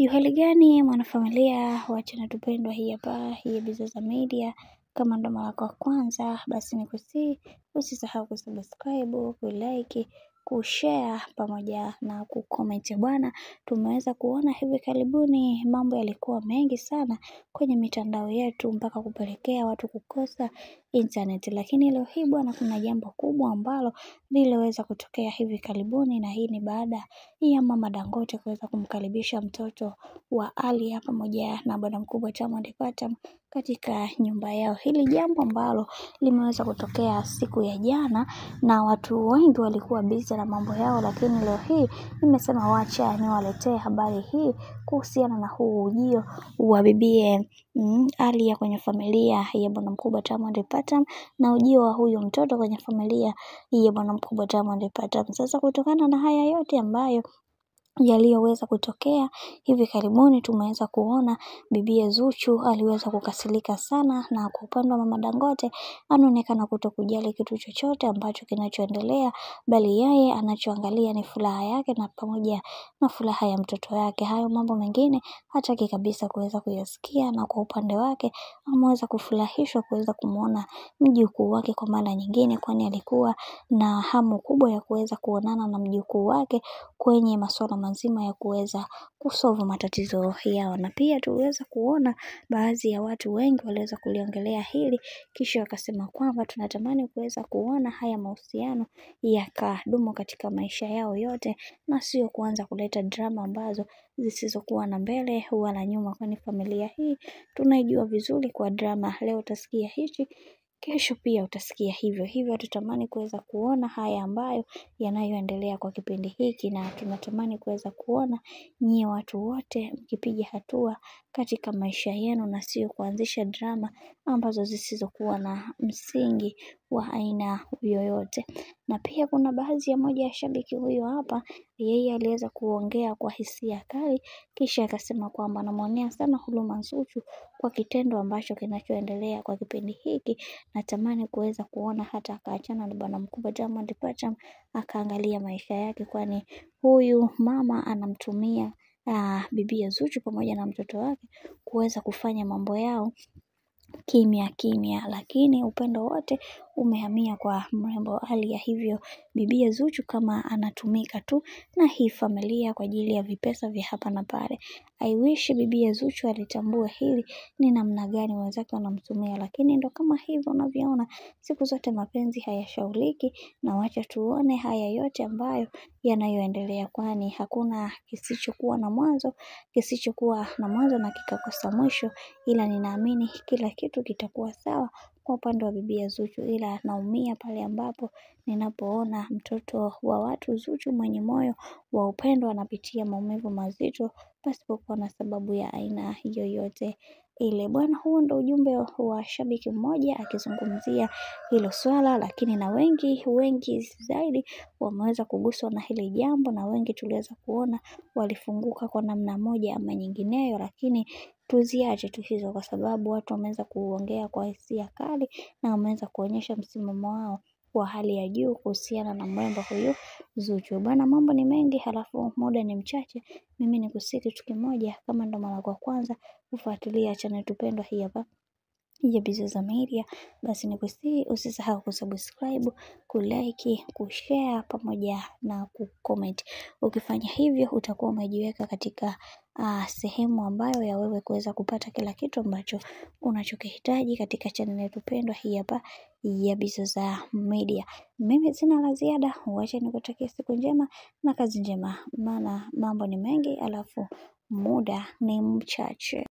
Hali gani mwanafamilia wa channel tupendwa hii hapa, hii Bizoza Media. Kama ndo mara yako ya kwanza, basi nikusihi usisahau kusubscribe, kulike, kushare pamoja na kucomment bwana. Tumeweza kuona hivi karibuni mambo yalikuwa mengi sana kwenye mitandao yetu mpaka kupelekea watu kukosa internet. Lakini leo hii bwana, kuna jambo kubwa ambalo liliweza kutokea hivi karibuni, na hii ni baada ya mama Dangote kuweza kumkaribisha mtoto wa Aaliyah pamoja na bwana mkubwa Diamond Platnumz katika nyumba yao. Hili jambo ambalo limeweza kutokea siku ya jana, na watu wengi walikuwa busy na mambo yao, lakini leo hii nimesema wacha niwaletee habari hii kuhusiana na huu ujio wa bibie Aaliyah kwenye familia ya bwana mkubwa Diamond Platnumz, na ujio wa huyu mtoto kwenye familia ya bwana mkubwa Diamond Platnumz. Sasa kutokana na haya yote ambayo yaliyoweza kutokea hivi karibuni, tumeweza kuona bibie Zuchu aliweza kukasirika sana, na kwa upande wa mama Dangote anaonekana kutokujali kitu chochote ambacho kinachoendelea, bali yeye anachoangalia ni furaha yake na pamoja na furaha ya mtoto wake. Hayo mambo mengine hataki kabisa kuweza kuyasikia, na kwa upande wake ameweza kufurahishwa kuweza kumuona mjukuu wake kwa mara nyingine, kwani alikuwa na hamu kubwa ya kuweza kuonana na mjukuu wake kwenye masuala mazima ya kuweza kusolve matatizo yao. Na pia tuweza kuona baadhi ya watu wengi waliweza kuliongelea hili, kisha wakasema kwamba tunatamani kuweza kuona haya mahusiano yakadumu katika maisha yao yote, na sio kuanza kuleta drama ambazo zisizokuwa na mbele wala nyuma, kwani familia hii tunaijua vizuri kwa drama. Leo utasikia hichi, kesho pia utasikia hivyo hivyo. Tutamani kuweza kuona haya ambayo yanayoendelea kwa kipindi hiki, na tunatamani kuweza kuona nyie watu wote mkipiga hatua katika maisha yenu, na sio kuanzisha drama ambazo zisizokuwa na msingi wa aina yoyote. Na pia kuna baadhi ya moja ya shabiki huyo hapa, yeye aliweza kuongea kwa hisia kali, kisha akasema kwamba anamuonea sana huruma Zuchu kwa kitendo ambacho kinachoendelea kwa kipindi hiki. Natamani kuweza kuona hata akaachana na bwana mkubwa Diamond Platnumz akaangalia maisha yake, kwani huyu mama anamtumia bibi Zuchu pamoja na mtoto wake kuweza kufanya mambo yao kimya kimya, lakini upendo wote umehamia kwa mrembo Aaliyah. Hivyo bibi Zuchu kama anatumika tu na hii familia kwa ajili ya vipesa vya hapa na pale. I wish bibi Zuchu alitambua hili ni namna gani wenzake wanamtumia, lakini ndo kama hivyo unavyoona, siku zote mapenzi hayashauriki, na wacha tuone haya yote ambayo yanayoendelea, kwani hakuna kisichokuwa na mwanzo na kikakosa mwisho. Ila ninaamini kila kitu kitakuwa sawa kwa upande wa bibi Zuchu, ila naumia pale ambapo ninapoona mtoto wa watu Zuchu mwenye moyo wa upendo anapitia maumivu mazito pasipokuwa na sababu ya aina yoyote ile bwana. Huo ndo ujumbe wa shabiki mmoja akizungumzia hilo swala, lakini na wengi zaidi wameweza kuguswa na hili jambo, na wengi tuliweza kuona walifunguka kwa namna moja ama nyingineyo. Lakini tuziache tu hizo, kwa sababu watu wameweza kuongea kwa hisia kali, na wameweza kuonyesha msimamo wao wa hali ya juu kuhusiana na mrembo huyu Zuchu bwana. Mambo ni mengi, halafu muda ni mchache. Mimi nikusihi kitu kimoja, kama ndo mara kwa kwanza kufuatilia channel tupendwa hii hapa ya Bizoza Media, basi nikusihi usisahau kusubscribe, kulike, kushare pamoja na kucomment. Ukifanya hivyo utakuwa umejiweka katika sehemu ambayo ya wewe kuweza kupata kila kitu ambacho unachokihitaji katika channel yetu pendwa hii hapa ya Bizoza Media. Mimi sina la ziada, wacha nikutakie siku njema na kazi njema, maana mambo ni mengi alafu muda ni mchache.